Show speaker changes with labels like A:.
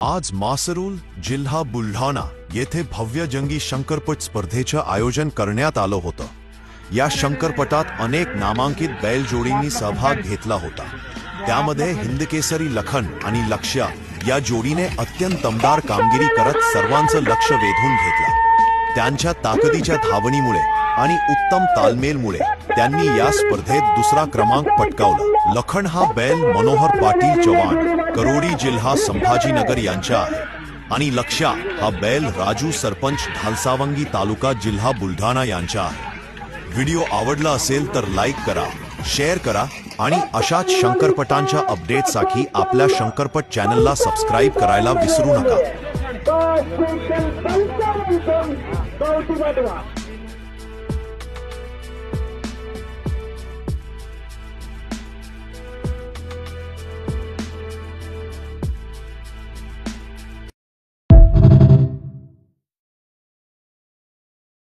A: आज मासरूल जिल्हा बुलढाणा येथे भव्य जंगी शंकरपट स्पर्धेचे आयोजन करण्यात आलं होतं। या शंकरपटात अनेक नामांकित बैलजोडींनी सहभाग घेतला होता। त्यामध्ये हिंदकेसरी लखन आणि लक्ष्या या जोडीने अत्यंत दमदार कामगिरी करत सर्वांचं लक्ष वेधून घेतलं। त्यांच्या ताकदीच्या धावणीमुळे आणि उत्तम तालमेलमुळे त्यांनी या स्पर्धेत दुसरा क्रमांक पटकावला। लखन हा बैल मनोहर पाटील चव्हाण करोडी जिल्हा संभाजीनगर यांचा आहे आणि लक्ष्या हा बैल राजू सरपंच ढालसावंगी तालुका जिल्हा बुलढाणा यांचा आहे। व्हिडिओ आवडला असेल तर लाईक करा, शेअर करा आणि अशाच शंकरपटांच्या अपडेटसाठी आपल्या शंकरपट चॅनलला सबस्क्राइब करायला विसरू नका।